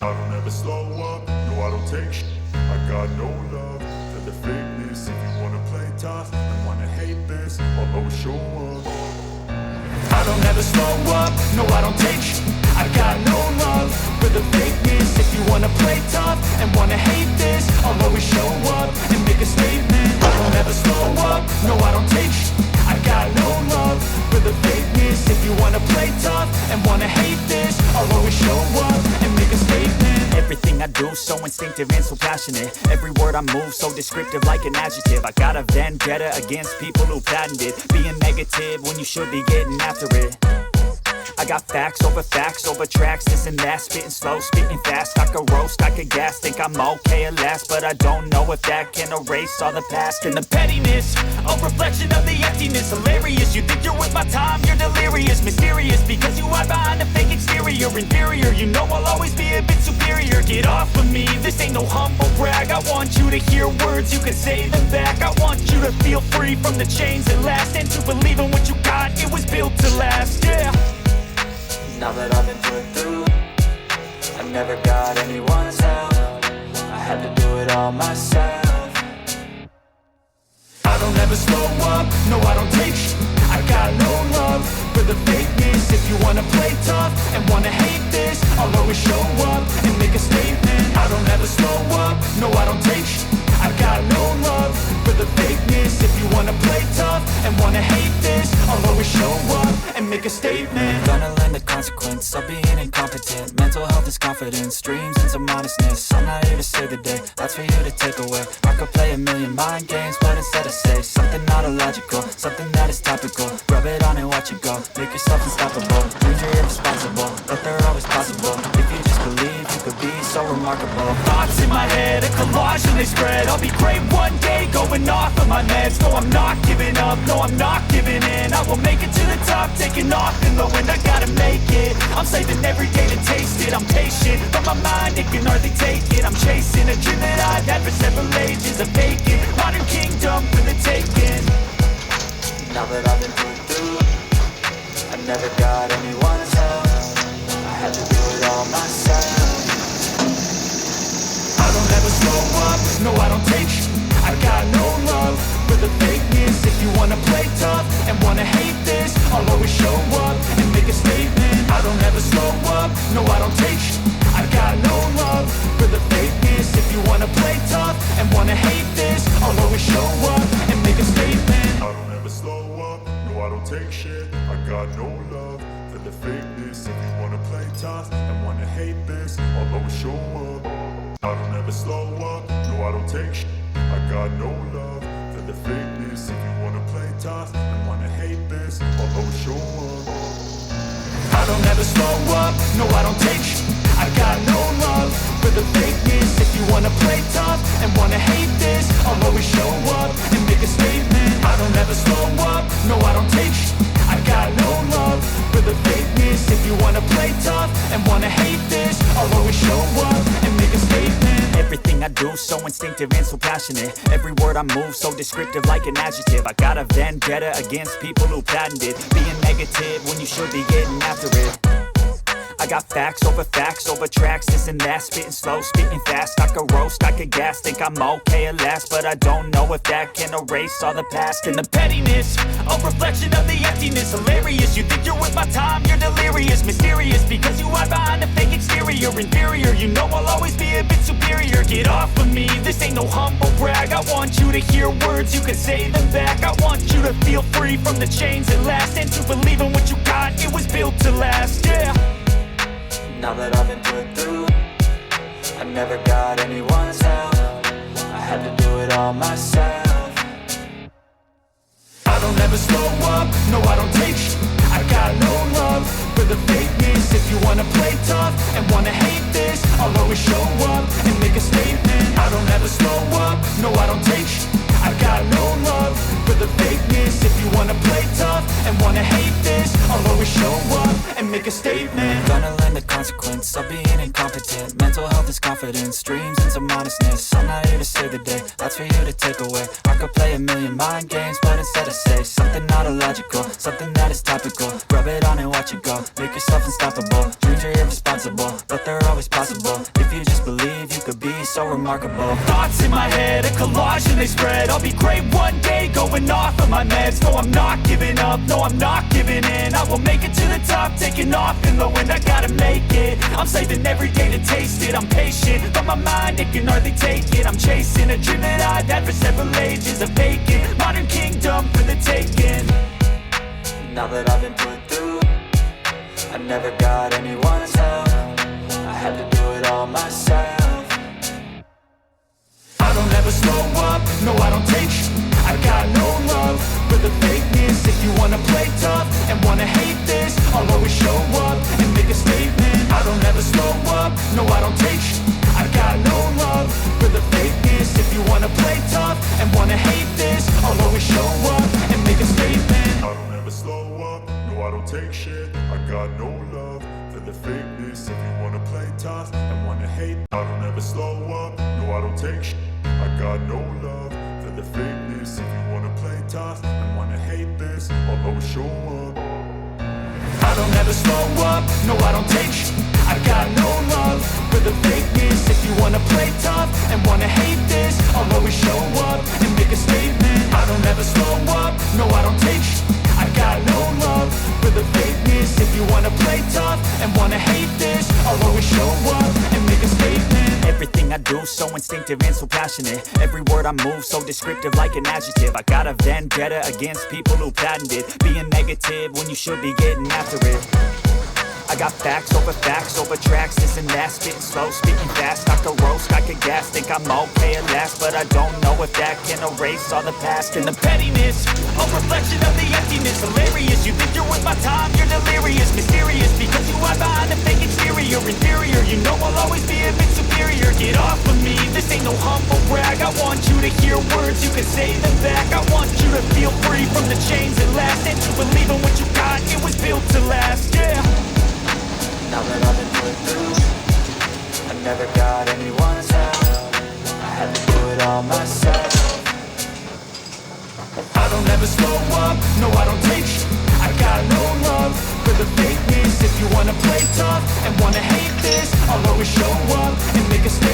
I don't ever slow up, no I don't take sh**. I got no love for the fakeness. If you wanna play tough and wanna hate this, I'll always show up. I don't ever slow up, no I don't take sh**. I got no love for the fakeness. If you wanna play tough and wanna hate this, I'll always show up and make a statement. I don't ever slow up, no I don't take sh**. I got no love for the fakeness. If you wanna play tough and wanna hate this, I'll always show up and make a statement. Everything I do so instinctive and so passionate. Every word I move so descriptive like an adjective. I got a vendetta against people who patented being negative when you should be getting after it. I got facts over tracks, this and that. Spitting slow, spitting fast. I could roast, I could gas. Think I'm okay at last, but I don't know if that can erase all the past. And the pettiness, a reflection of the emptiness. Hilarious, you think you're worth my time, you're delirious. Mysterious, because you hide behind a fake exterior. Inferior, you know I'll always be a bit superior. Get off of me, this ain't no humble brag. I want you to hear words, you can say them back. I want you to feel free from the chains that last, and to believe in what you got, it was built to last, yeah. Now that I've been put through, I never got anyone's help. I had to do it all myself. I don't ever slow up, no I don't take sh**. I got no love for the fakeness. If you wanna play tough and wanna hate this, I'll always show up and make a statement. I don't ever slow up, no I don't take sh**. I got no love for the fakeness. If you wanna play tough and wanna hate this, I'll always show up and make a statement. Gonna learn the consequence of being incompetent. Mental health is confidence, dreams and some honestness. I'm not here to save the day, that's for you to take away. I could play a million mind games, but instead I say something not illogical, something that is topical. Rub it on and watch it go, make yourself unstoppable. Dreams are irresponsible, but they're always possible. If you just believe, you could be so remarkable. Thoughts in my head, a collage and they spread. I'll be great one day, going off of my meds. No, I'm not giving up, no, I'm not giving in. I will make it to the top, taking off in the wind. I gotta make it, I'm saving every day to taste it. I'm patient, but my mind, it can hardly take it. I'm chasing a dream that I've had for several ages. A vacant, modern kingdom for the taking. Now that I've been put through, I never got anyone's help. I had to do it all myself. I don't ever slow up, no I don't take sh**. I got no love for the fakeness. If you wanna play tough and wanna hate this, I'll always show up and make a statement. I don't ever slow up, no I don't take sh**. I got no love for the fakeness. If you wanna play tough and wanna hate this, I'll always show up and make a statement. I don't ever slow up, no I don't take shit. I got no love for the fakeness. If you wanna play tough and wanna hate this, I'll always show up. I don't ever slow up, no I don't take sh**. I got no love for the fakeness. If you wanna play tough and wanna hate this, I'll always show up. I don't ever slow up, no I don't take sh**. I got no love for the fakeness. If you wanna play tough and wanna hate this, I'll always show up and make a statement. I don't ever slow up, no I don't take sh**. I got no love for the fakeness. If you wanna play tough and wanna hate this, I'll always show up and make a statement. Everything I do so instinctive and so passionate. Every word I move so descriptive like an adjective. I got a vendetta against people who patented being negative when you should be getting after it. I got facts over tracks, this and that. Spitting slow, spitting fast. I could roast, I could gas. Think I'm okay at last, but I don't know if that can erase all the past. And the pettiness, a reflection of the emptiness. Hilarious, you think you're worth my time, you're delirious. Mysterious, because you hide behind a fake exterior. Inferior, you know I'll always be a bit superior. Get off of me, this ain't no humble brag. I want you to hear words, you can say them back. I want you to feel free from the chains that last, and to believe in what you got, it was built to last, yeah. Now that I've been put through, I never got anyone's help. I had to do it all myself. I don't ever slow up, no I don't take sh**. I got no love for the fakeness. If you wanna play tough and wanna hate this, I'll always show up and make a statement. I don't ever slow up, no I don't take sh**. I got no love for the fakeness. If you wanna play tough and wanna hate this, I'll always show up and make a statement. Gonna learn the consequence of being incompetent. Mental health is confidence, dreams and some honestness. I'm not here to save the day, that's for you to take away. I could play a million mind games, but instead I say something not illogical, something that is topical. Rub it on and watch it go, make yourself unstoppable. Dreams are irresponsible, but they're always possible. If you just believe, you could be so remarkable. Thoughts in my head, a collage and they spread. I'll be great one day, going off of my meds. No, I'm not giving up, no, I'm not giving in. I will make it to the top, taking off in the wind. I gotta make it, I'm saving every day to taste it. I'm patient, but my mind, it can hardly take it. I'm chasing a dream that I've had for several ages. A vacant, modern kingdom for the taking. Now that I've been put through, I never got anyone's help. I had to do it all myself. I don't ever slow up, no I don't take sh**. I got no love for the fakeness. If you wanna play tough and wanna hate this, I'll always show up and make a statement. I don't ever slow up, no I don't take sh**. I got no love for the fakeness. If you wanna play tough and wanna hate this, I'll always show up and make a statement. I don't ever slow up, no I don't take shit. I got no love for the fakeness. If you wanna play tough and wanna hate, I don't ever slow up, no I don't take shit. I got no love for the fakeness. If you wanna play tough and wanna hate this, I'll always show up. I don't ever slow up, no I don't take sh**. I got no love for the fakeness. If you wanna play tough and wanna hate this, I'll always show up and make a statement. I don't ever slow up, no I don't take sh**. I got no love for the fakeness. If you wanna play tough and wanna hate this, I'll always show up and make a statement. Everything I do so instinctive and so passionate. Every word I move so descriptive like an adjective. I got a vendetta against people who patented being negative when you should be getting after it. I got facts over tracks, this and that. Spitting slow, speaking fast, I could roast, I could gas. Think I'm okay at last, but I don't know if that can erase all the past. And the pettiness, a reflection of the emptiness. Hilarious, you think you're worth my time, you're delirious. Mysterious, because you hide behind a fake exterior. Inferior, you know I'll always be a bit superior. Get off of me, this ain't no humble brag. I want you to hear words, you can say them back. I want you to feel free from the chains that last, and to believe in what you got, it was built to last, yeah. Now that I've been put through, I never got anyone's help. I had to do it all myself. I don't ever slow up, no I don't take sh**. I got no love for the fakeness. If you wanna play tough and wanna hate this, I'll always show up and make a statement.